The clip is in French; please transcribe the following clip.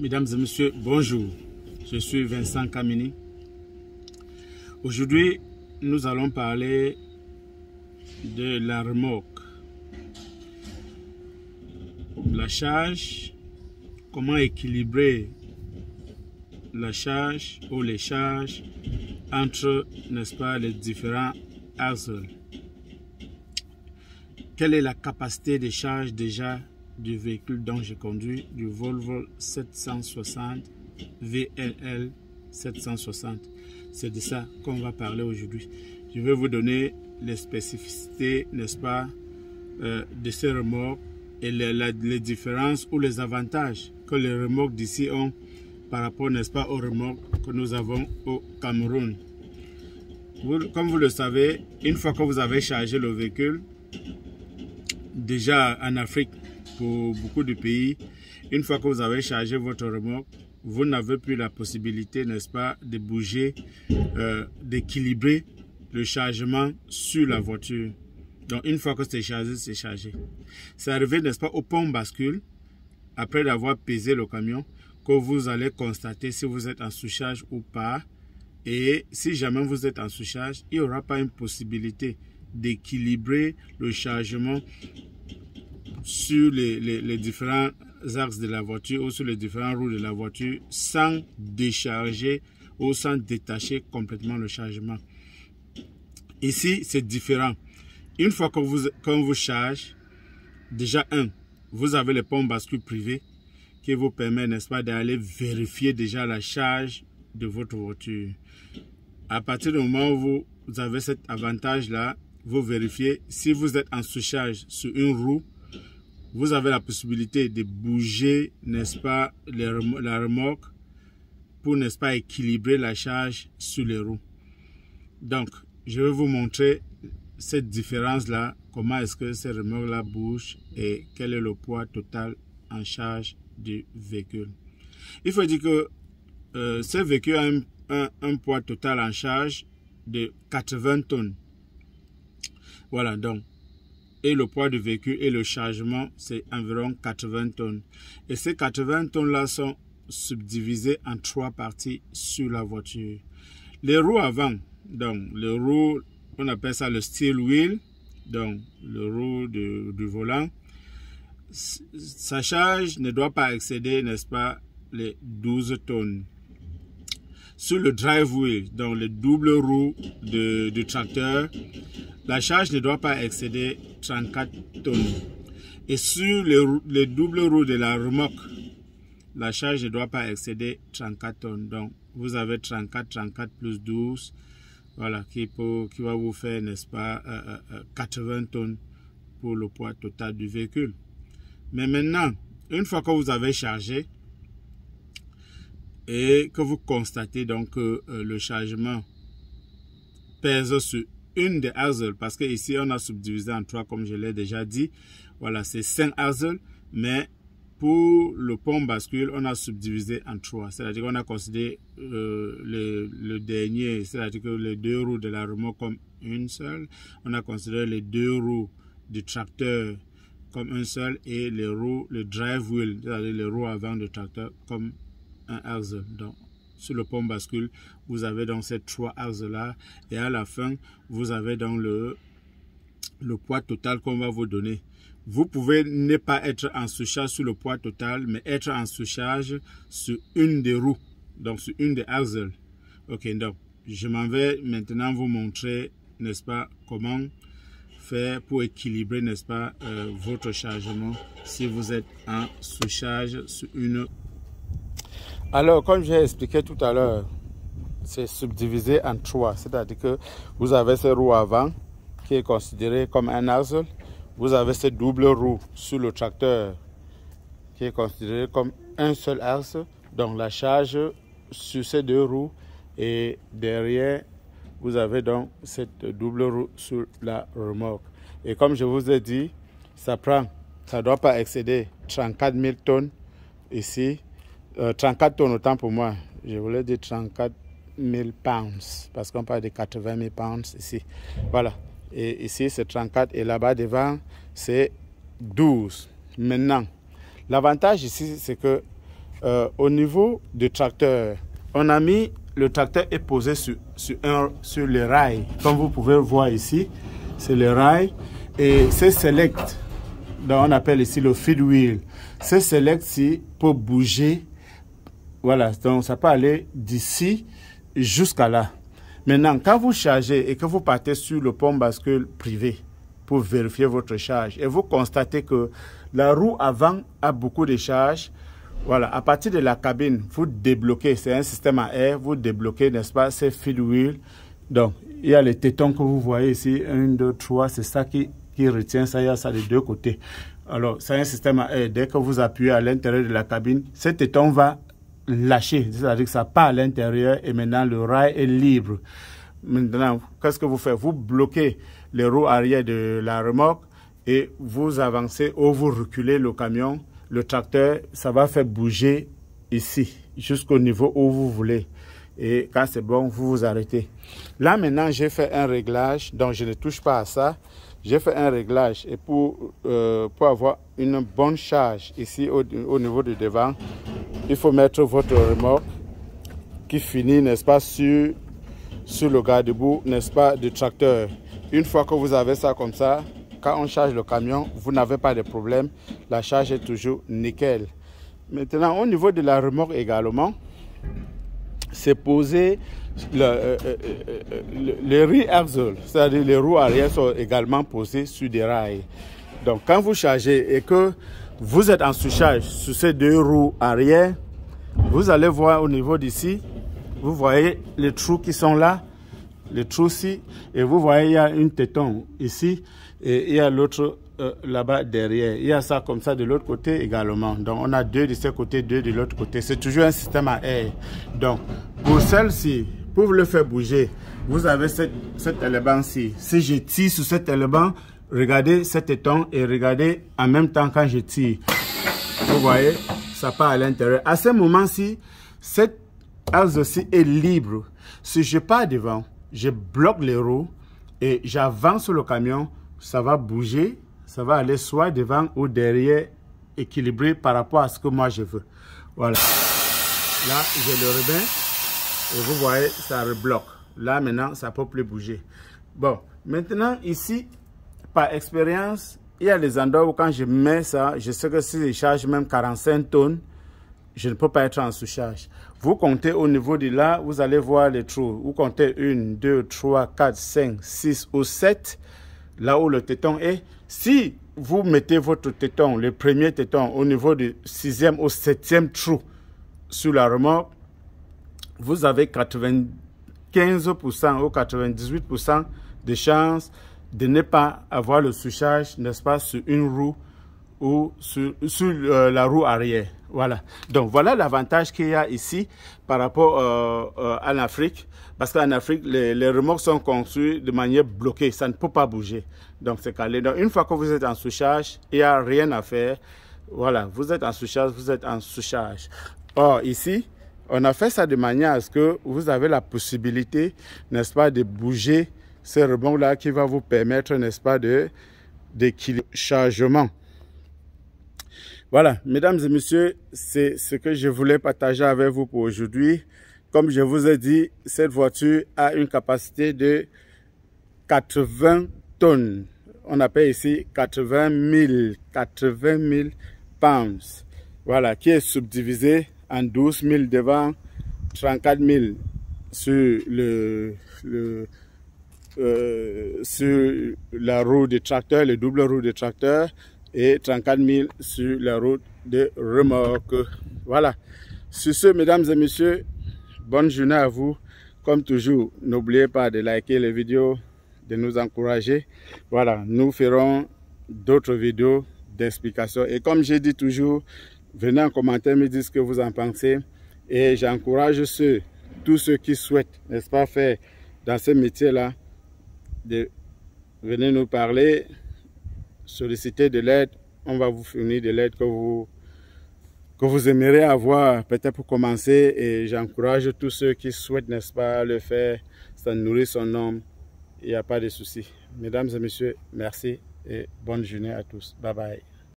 Mesdames et messieurs, bonjour. Je suis Vincent Kamini. Aujourd'hui, nous allons parler de la remorque. La charge, comment équilibrer la charge ou les charges entre, n'est-ce pas, les différents axles. Quelle est la capacité de charge déjà du véhicule dont je conduis, du Volvo 760 VLL 760. C'est de ça qu'on va parler aujourd'hui. Je vais vous donner les spécificités, n'est-ce pas, de ces remorques et les différences ou les avantages que les remorques d'ici ont par rapport, n'est-ce pas, aux remorques que nous avons au Cameroun. Comme vous le savez, une fois que vous avez chargé le véhicule, déjà en Afrique, pour beaucoup de pays, une fois que vous avez chargé votre remorque, vous n'avez plus la possibilité, n'est-ce pas, de bouger, d'équilibrer le chargement sur la voiture. Donc, une fois que c'est chargé, c'est chargé. C'est arrivé, n'est-ce pas, au pont bascule, après avoir pesé le camion, que vous allez constater si vous êtes en sous-charge ou pas. Et si jamais vous êtes en sous-charge, il n'y aura pas une possibilité d'équilibrer le chargement sur les différents axes de la voiture ou sur les différents roues de la voiture sans décharger ou sans détacher complètement le chargement. Ici, c'est différent. Une fois que quand vous charge, déjà vous avez le pont bascule privé qui vous permet, n'est-ce pas, d'aller vérifier déjà la charge de votre voiture. À partir du moment où vous avez cet avantage-là, vous vérifiez si vous êtes en sous-charge sur une roue, vous avez la possibilité de bouger, n'est-ce pas, la remorque pour, n'est-ce pas, équilibrer la charge sur les roues. Donc, je vais vous montrer cette différence-là, comment est-ce que ces remorques-là bougent et quel est le poids total en charge du véhicule. Il faut dire que ce véhicule a un poids total en charge de 80 tonnes. Voilà, donc. Et le poids du véhicule et le chargement, c'est environ 80 tonnes. Et ces 80 tonnes-là sont subdivisées en 3 parties sur la voiture. Les roues avant, donc les roues, on appelle ça le steel wheel, donc le roue du volant. Sa charge ne doit pas excéder, n'est-ce pas, les 12 tonnes. Sur le drive wheel, donc le double roue du tracteur, la charge ne doit pas excéder 34 tonnes. Et sur les doubles roues de la remorque, la charge ne doit pas excéder 34 tonnes. Donc, vous avez 34 plus 12, voilà, qui va vous faire, n'est-ce pas, 80 tonnes pour le poids total du véhicule. Mais maintenant, une fois que vous avez chargé et que vous constatez donc que le chargement pèse sur une des axles, parce que ici on a subdivisé en 3 comme je l'ai déjà dit. Voilà, c'est 5 axles, mais pour le pont bascule, on a subdivisé en 3. C'est-à-dire qu'on a considéré le dernier, c'est-à-dire que les 2 roues de la remorque comme une seule. On a considéré les 2 roues du tracteur comme un seul et le drive wheel, c'est-à-dire les roues avant du tracteur comme un axe. Donc, sur le pont bascule, vous avez donc ces 3 axes-là et à la fin, vous avez donc le poids total qu'on va vous donner. Vous pouvez ne pas être en sous-charge sur le poids total, mais être en sous-charge sur une des roues, donc sur une des axes. Ok, donc je m'en vais maintenant vous montrer, n'est-ce pas, comment faire pour équilibrer, n'est-ce pas, votre chargement si vous êtes en sous-charge sur une. Alors, comme j'ai expliqué tout à l'heure, c'est subdivisé en 3. C'est-à-dire que vous avez ces roues avant qui est considéré comme un axe. Vous avez cette double roue sur le tracteur qui est considéré comme un seul axe. Donc, la charge sur ces 2 roues et derrière, vous avez donc cette double roue sur la remorque. Et comme je vous ai dit, ça ne doit pas excéder 34 000 tonnes ici. 34 tonnes autant pour moi, je voulais dire 34 000 pounds, parce qu'on parle de 80 000 pounds ici. Voilà, et ici c'est 34 et là-bas devant c'est 12. Maintenant, l'avantage ici c'est que Au niveau du tracteur, on a mis, le tracteur est posé sur les rails. Comme vous pouvez voir ici, c'est le rail. Et c'est select, donc on appelle ici le feed wheel. C'est select ici pour bouger. Voilà, donc ça peut aller d'ici jusqu'à là. Maintenant, quand vous chargez et que vous partez sur le pont bascule privé pour vérifier votre charge et vous constatez que la roue avant a beaucoup de charge, voilà, à partir de la cabine, vous débloquez, c'est un système à air, vous débloquez, n'est-ce pas, c'est feed wheel. Donc, il y a les tétons que vous voyez ici, 1, 2, 3, c'est ça qui retient ça, il y a ça des deux côtés. Alors, c'est un système à air, dès que vous appuyez à l'intérieur de la cabine, ce téton va lâcher, c'est-à-dire que ça part à l'intérieur et maintenant le rail est libre. Maintenant, qu'est-ce que vous faites? Vous bloquez les roues arrière de la remorque et vous avancez ou vous reculez le camion. Le tracteur, ça va faire bouger ici, jusqu'au niveau où vous voulez. Et quand c'est bon, vous vous arrêtez. Là, maintenant, j'ai fait un réglage, donc je ne touche pas à ça. J'ai fait un réglage et pour avoir une bonne charge ici au niveau du devant, il faut mettre votre remorque qui finit, n'est-ce pas, sur le garde-boue, n'est-ce pas, du tracteur. Une fois que vous avez ça comme ça, quand on charge le camion, vous n'avez pas de problème. La charge est toujours nickel. Maintenant, au niveau de la remorque également, c'est posé le rear axle, c'est-à-dire les roues arrière sont également posées sur des rails. Donc, quand vous chargez et que vous êtes en sous-charge sur ces deux roues arrière, vous allez voir au niveau d'ici, vous voyez les trous qui sont là, les trous ici, et vous voyez il y a une téton ici, et il y a l'autre là-bas derrière. Il y a ça comme ça de l'autre côté également. Donc on a deux de ce côté, deux de l'autre côté. C'est toujours un système à air. Donc pour celle-ci, pour le faire bouger, vous avez cet élément-ci. Si je tire sur cet élément, regardez cet téton et regardez en même temps quand je tire. Vous voyez, ça part à l'intérieur. À ce moment-ci, cette axe-ci est libre. Si je pars devant, je bloque les roues et j'avance sur le camion, ça va bouger, ça va aller soit devant ou derrière, équilibré par rapport à ce que moi je veux. Voilà. Là, je le remets et vous voyez, ça rebloque. Là, maintenant, ça ne peut plus bouger. Bon, maintenant, ici, par expérience, il y a des endroits où quand je mets ça, je sais que si je charge même 45 tonnes, je ne peux pas être en sous-charge. Vous comptez au niveau de là, vous allez voir les trous. Vous comptez 1, 2, 3, 4, 5, 6 ou 7, là où le téton est. Si vous mettez votre téton, le premier téton, au niveau du 6e ou 7e trou sur la remorque, vous avez 95% ou 98% de chances de ne pas avoir le sous-charge, n'est-ce pas, sur une roue ou sur la roue arrière. Voilà. Donc, voilà l'avantage qu'il y a ici par rapport en Afrique. Parce qu'en Afrique, les remorques sont conçues de manière bloquée. Ça ne peut pas bouger. Donc, c'est calé. Donc, une fois que vous êtes en sous-charge, il n'y a rien à faire. Voilà. Vous êtes en sous-charge, vous êtes en sous-charge. Or, ici, on a fait ça de manière à ce que vous avez la possibilité, n'est-ce pas, de bouger ces remorques-là qui va vous permettre, n'est-ce pas, d'équilibrer le chargement. Voilà, mesdames et messieurs, c'est ce que je voulais partager avec vous pour aujourd'hui. Comme je vous ai dit, cette voiture a une capacité de 80 tonnes. On appelle ici 80 000 pounds. Voilà, qui est subdivisé en 12 000 devant, 34 000 sur sur la roue de tracteur, le double roue de tracteur, et 34 000 sur la route de remorque. Voilà. Sur ce, mesdames et messieurs, bonne journée à vous. Comme toujours, n'oubliez pas de liker les vidéos, de nous encourager. Voilà, nous ferons d'autres vidéos d'explication. Et comme j'ai dit toujours, venez en commentaire me dire ce que vous en pensez. Et j'encourage tous ceux qui souhaitent, n'est-ce pas, faire dans ce métier-là, de venir nous parler, solliciter de l'aide. On va vous fournir de l'aide que vous aimeriez avoir peut-être pour commencer, et j'encourage tous ceux qui souhaitent, n'est-ce pas, le faire. Ça nourrit son homme, il n'y a pas de souci. Mesdames et messieurs, merci et bonne journée à tous. Bye bye.